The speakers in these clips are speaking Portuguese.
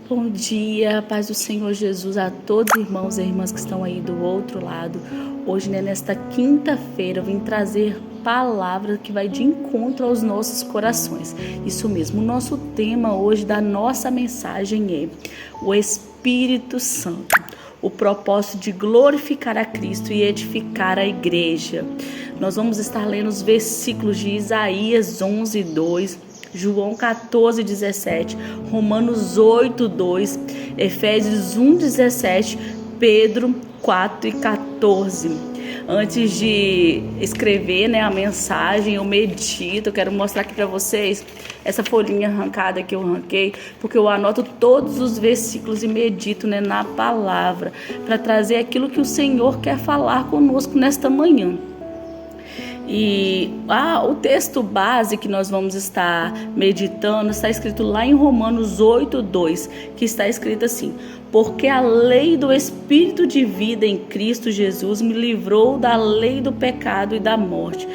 Bom dia, paz do Senhor Jesus a todos os irmãos e irmãs que estão aí do outro lado. Hoje, nesta quinta-feira, eu vim trazer palavra que vai de encontro aos nossos corações. Isso mesmo, o nosso tema hoje da nossa mensagem é o Espírito Santo. O propósito de glorificar a Cristo e edificar a igreja. Nós vamos estar lendo os versículos de Isaías 11:2, João 14:17, Romanos 8:2, Efésios 1:17, Pedro 4:14. Antes de escrever, a mensagem, eu medito. Eu quero mostrar aqui para vocês essa folhinha arrancada que eu arranquei, porque eu anoto todos os versículos e medito, na palavra, para trazer aquilo que o Senhor quer falar conosco nesta manhã. E o texto base que nós vamos estar meditando está escrito lá em Romanos 8:2, que está escrito assim: porque a lei do Espírito de vida em Cristo Jesus me livrou da lei do pecado e da morte.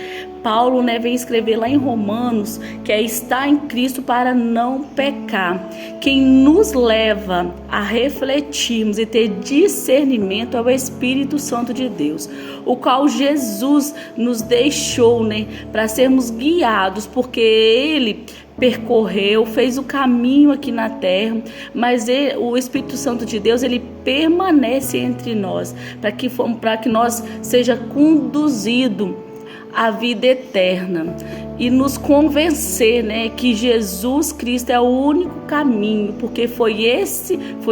Paulo vem escrever lá em Romanos que é estar em Cristo para não pecar. Quem nos leva a refletirmos e ter discernimento é o Espírito Santo de Deus, o qual Jesus nos deixou para sermos guiados, porque Ele percorreu, fez o caminho aqui na terra, mas o Espírito Santo de Deus, ele permanece entre nós, para que nós seja conduzido à vida eterna e nos convencer, que Jesus Cristo é o único caminho, porque foi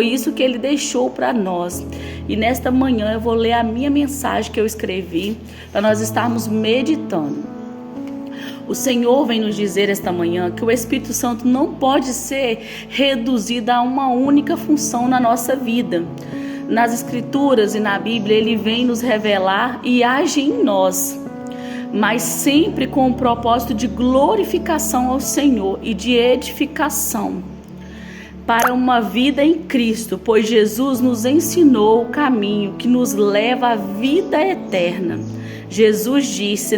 isso que ele deixou para nós. E nesta manhã eu vou ler a minha mensagem que eu escrevi para nós estarmos meditando. O Senhor vem nos dizer esta manhã que o Espírito Santo não pode ser reduzido a uma única função na nossa vida. Nas Escrituras e na Bíblia, ele vem nos revelar e age em nós, mas sempre com o propósito de glorificação ao Senhor e de edificação para uma vida em Cristo, pois Jesus nos ensinou o caminho que nos leva à vida eterna. Jesus disse,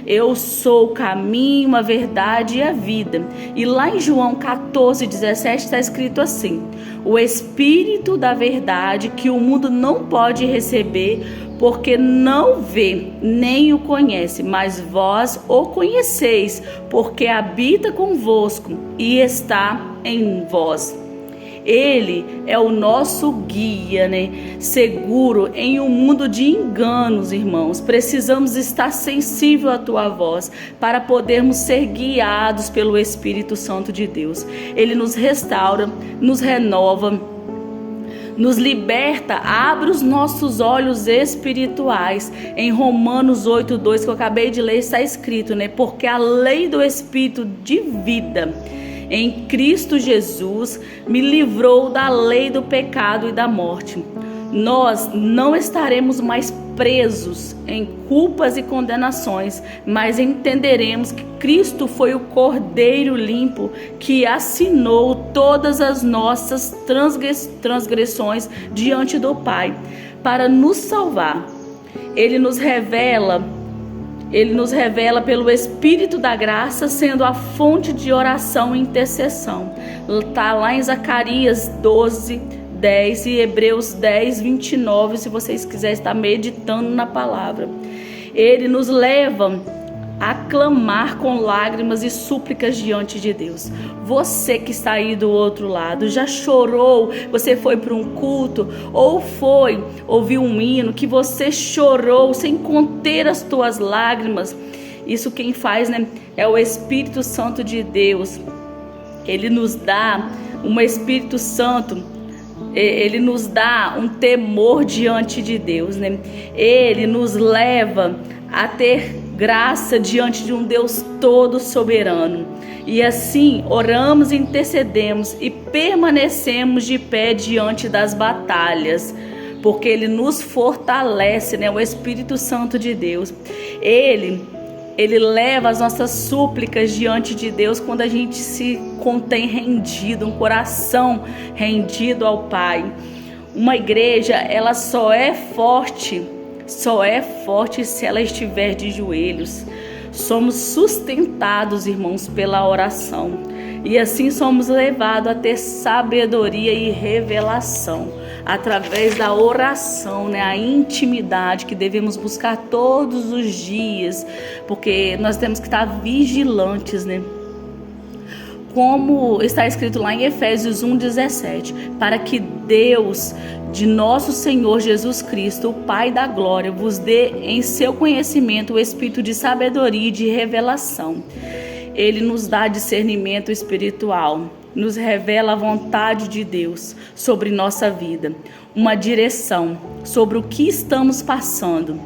eu sou o caminho, a verdade e a vida. E lá em João 14:17 está escrito assim: o Espírito da verdade que o mundo não pode receber, porque não vê, nem o conhece, mas vós o conheceis, porque habita convosco e está em vós. Ele é o nosso guia, seguro em um mundo de enganos, irmãos. Precisamos estar sensível à tua voz para podermos ser guiados pelo Espírito Santo de Deus. Ele nos restaura, nos renova, nos liberta, abre os nossos olhos espirituais. Em Romanos 8:2, que eu acabei de ler, está escrito, porque a lei do Espírito de vida em Cristo Jesus me livrou da lei do pecado e da morte. Nós não estaremos mais presos em culpas e condenações, mas entenderemos que Cristo foi o Cordeiro limpo que assinou todas as nossas transgressões diante do Pai para nos salvar. Ele nos revela pelo Espírito da graça, sendo a fonte de oração e intercessão. Está lá em Zacarias 12:10 e Hebreus 10:29, se vocês quiserem estar meditando na palavra. Ele nos leva a clamar com lágrimas e súplicas diante de Deus. Você que está aí do outro lado, já chorou? Você foi para um culto ou foi ouvir um hino que você chorou sem conter as tuas lágrimas? Isso quem faz, é o Espírito Santo de Deus. Ele nos dá um Espírito Santo, ele nos dá um temor diante de Deus, Ele nos leva a ter graça diante de um Deus todo soberano. E assim oramos, intercedemos e permanecemos de pé diante das batalhas, porque Ele nos fortalece, o Espírito Santo de Deus. Ele leva as nossas súplicas diante de Deus quando a gente se contém rendido, um coração rendido ao Pai. Uma igreja, ela só é forte se ela estiver de joelhos. somos sustentados, irmãos, pela oração. E assim somos levados a ter sabedoria e revelação através da oração, né? A intimidade que devemos buscar todos os dias, porque nós temos que estar vigilantes, né? Como está escrito lá em Efésios 1:17, para que Deus de nosso Senhor Jesus Cristo, o Pai da glória, vos dê em seu conhecimento o espírito de sabedoria e de revelação. Ele nos dá discernimento espiritual, nos revela a vontade de Deus sobre nossa vida, uma direção sobre o que estamos passando.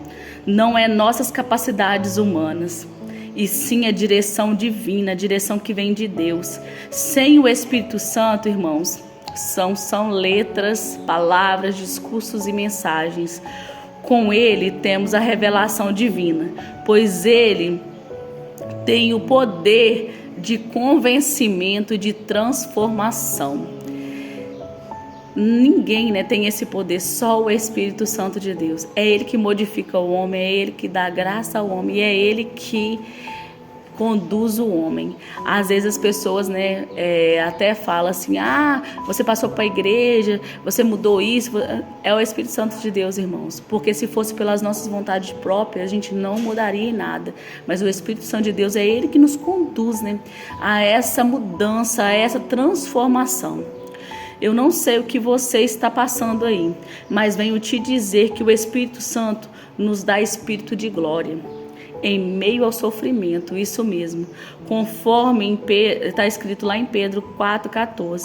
Não é nossas capacidades humanas, e sim a direção divina, a direção que vem de Deus. Sem o Espírito Santo, irmãos, são letras, palavras, discursos e mensagens. Com ele temos a revelação divina, pois ele tem o poder de convencimento e de transformação. Ninguém, né, tem esse poder, só o Espírito Santo de Deus. É ele que modifica o homem, é ele que dá graça ao homem, e é ele que conduz o homem. Às vezes as pessoas, né, até falam assim: ah, você passou para a igreja, você mudou isso. É o Espírito Santo de Deus, irmãos, porque se fosse pelas nossas vontades próprias, a gente não mudaria em nada. Mas o Espírito Santo de Deus é ele que nos conduz, né, a essa mudança, a essa transformação. Eu não sei o que você está passando aí, mas venho te dizer que o Espírito Santo nos dá espírito de glória em meio ao sofrimento, isso mesmo, conforme está escrito lá em Pedro 4,14,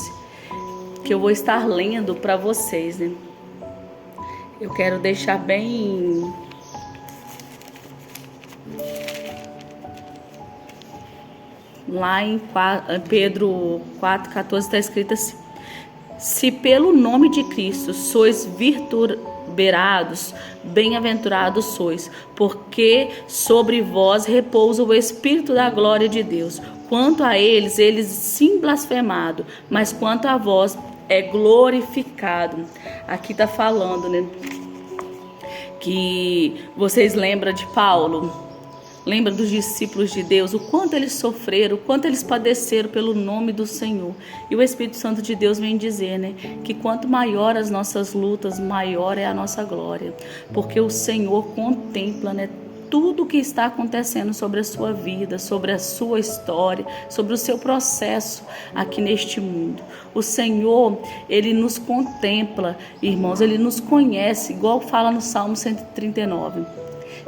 que eu vou estar lendo para vocês, né? Eu quero deixar bem lá em Pedro 4,14 está escrito assim: se pelo nome de Cristo sois vituperados, bem-aventurados sois, porque sobre vós repousa o Espírito da glória de Deus. Quanto a eles sim blasfemado, mas quanto a vós é glorificado. Aqui está falando, né, que vocês lembram de Paulo? Lembra dos discípulos de Deus, o quanto eles sofreram, o quanto eles padeceram pelo nome do Senhor. E o Espírito Santo de Deus vem dizer, né, que quanto maior as nossas lutas, maior é a nossa glória. Porque o Senhor contempla, né, tudo o que está acontecendo sobre a sua vida, sobre a sua história, sobre o seu processo aqui neste mundo. O Senhor, ele nos contempla, irmãos, ele nos conhece, igual fala no Salmo 139.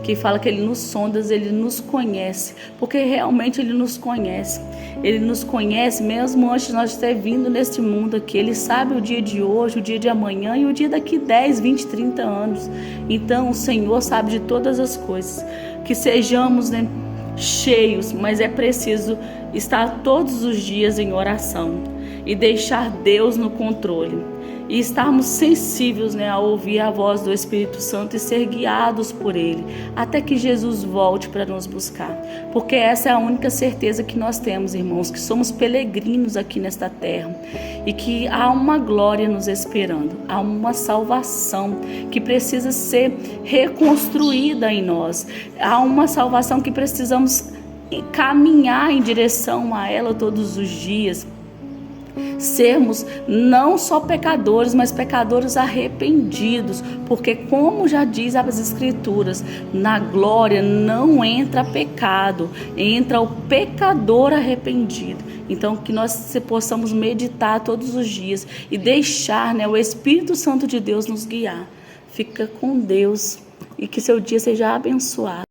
Que fala que ele nos sonda, ele nos conhece, porque realmente ele nos conhece. Ele nos conhece mesmo antes de nós ter vindo neste mundo aqui. Ele sabe o dia de hoje, o dia de amanhã e o dia daqui 10, 20, 30 anos. Então o Senhor sabe de todas as coisas. Que sejamos, né, cheios, mas é preciso estar todos os dias em oração e deixar Deus no controle. E estarmos sensíveis, né, a ouvir a voz do Espírito Santo e ser guiados por Ele, até que Jesus volte para nos buscar. Porque essa é a única certeza que nós temos, irmãos, que somos peregrinos aqui nesta terra e que há uma glória nos esperando, há uma salvação que precisa ser reconstruída em nós, há uma salvação que precisamos caminhar em direção a ela todos os dias. Sermos não só pecadores, mas pecadores arrependidos, porque como já diz as Escrituras, na glória não entra pecado, entra o pecador arrependido. Então que nós possamos meditar todos os dias e deixar, né, o Espírito Santo de Deus nos guiar. Fica com Deus e que seu dia seja abençoado.